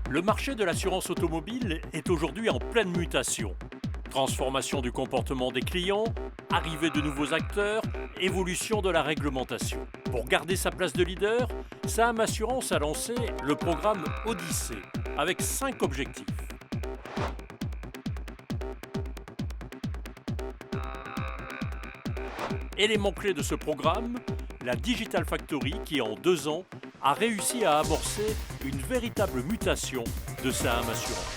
Le marché de l'assurance automobile est aujourd'hui en pleine mutation. Transformation du comportement des clients, arrivée de nouveaux acteurs, évolution de la réglementation. Pour garder sa place de leader, Saham Assurance a lancé le programme Odyssée avec 5 objectifs. Élément clé de ce programme, la Digital Factory qui en 2 ans a réussi à amorcer une véritable mutation de Saham Assurance.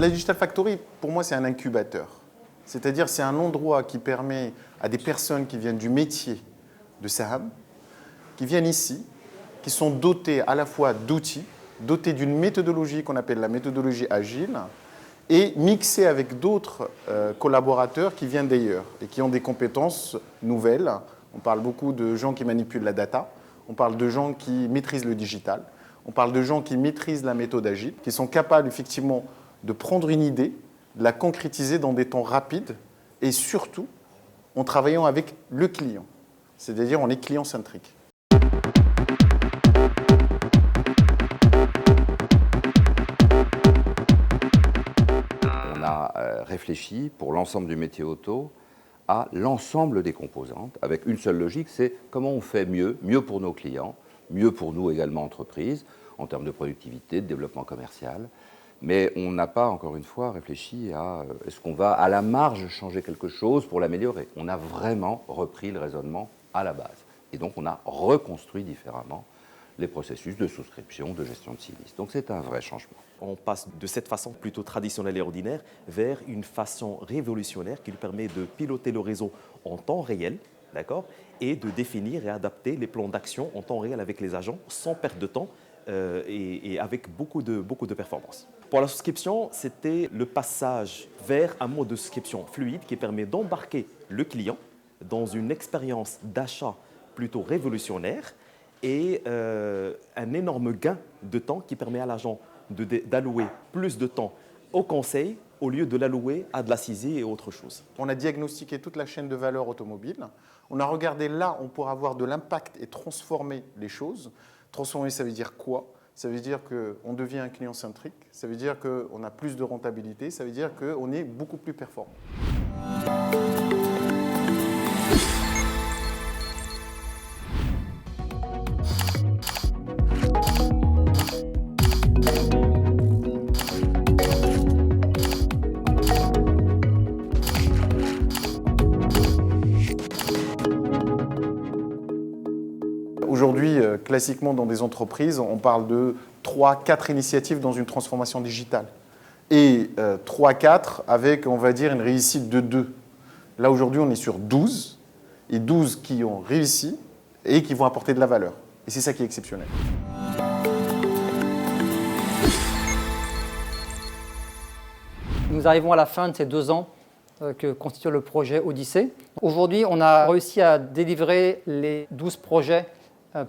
La Digital Factory, pour moi, c'est un incubateur. C'est-à-dire, c'est un endroit qui permet à des personnes qui viennent du métier de Saham, qui viennent ici, qui sont dotées à la fois d'outils, dotés d'une méthodologie qu'on appelle la méthodologie agile, et mixées avec d'autres collaborateurs qui viennent d'ailleurs et qui ont des compétences nouvelles. On parle beaucoup de gens qui manipulent la data, on parle de gens qui maîtrisent le digital, on parle de gens qui maîtrisent la méthode agile, qui sont capables effectivement de prendre une idée, de la concrétiser dans des temps rapides et surtout en travaillant avec le client. C'est-à-dire on est client-centrique. On a réfléchi pour l'ensemble du métier auto à l'ensemble des composantes avec une seule logique, c'est comment on fait mieux pour nos clients, mieux pour nous également entreprises, en termes de productivité, de développement commercial. Mais on n'a pas, encore une fois, réfléchi à est-ce qu'on va à la marge changer quelque chose pour l'améliorer. On a vraiment repris le raisonnement à la base. Et donc on a reconstruit différemment les processus de souscription, de gestion de sinistres. Donc c'est un vrai changement. On passe de cette façon plutôt traditionnelle et ordinaire vers une façon révolutionnaire qui nous permet de piloter le réseau en temps réel, d'accord, et de définir et adapter les plans d'action en temps réel avec les agents sans perte de temps et avec beaucoup de performance. Pour la souscription, c'était le passage vers un mode de souscription fluide qui permet d'embarquer le client dans une expérience d'achat plutôt révolutionnaire et un énorme gain de temps qui permet à l'agent d'allouer plus de temps au conseil au lieu de l'allouer à de la saisie et autre chose. On a diagnostiqué toute la chaîne de valeur automobile. On a regardé là, on pourra avoir de l'impact et transformer les choses. Transformer, ça veut dire quoi? Ça veut dire qu'on devient un client centrique, ça veut dire qu'on a plus de rentabilité, ça veut dire qu'on est beaucoup plus performant. Aujourd'hui, classiquement dans des entreprises, on parle de 3-4 initiatives dans une transformation digitale. Et 3-4 avec, on va dire, une réussite de 2. Là, aujourd'hui, on est sur 12, et 12 qui ont réussi et qui vont apporter de la valeur. Et c'est ça qui est exceptionnel. Nous arrivons à la fin de ces 2 ans que constitue le projet Odyssée. Aujourd'hui, on a réussi à délivrer les 12 projets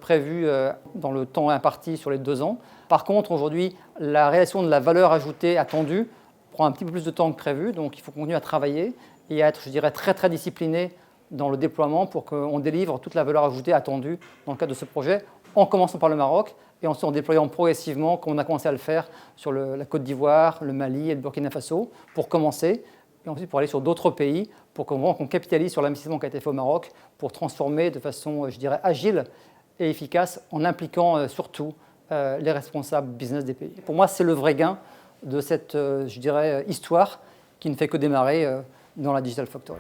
prévus dans le temps imparti sur les 2 ans. Par contre, aujourd'hui, la réalisation de la valeur ajoutée attendue prend un petit peu plus de temps que prévu, donc il faut continuer à travailler et à être, je dirais, très très discipliné dans le déploiement pour qu'on délivre toute la valeur ajoutée attendue dans le cadre de ce projet, en commençant par le Maroc et ensuite en déployant progressivement, comme on a commencé à le faire sur la Côte d'Ivoire, le Mali et le Burkina Faso, pour commencer, et ensuite pour aller sur d'autres pays, pour qu'on capitalise sur l'investissement qui a été fait au Maroc, pour transformer de façon, je dirais, agile et efficace, en impliquant surtout les responsables business des pays. Pour moi, c'est le vrai gain de cette, je dirais, histoire qui ne fait que démarrer dans la Digital Factory.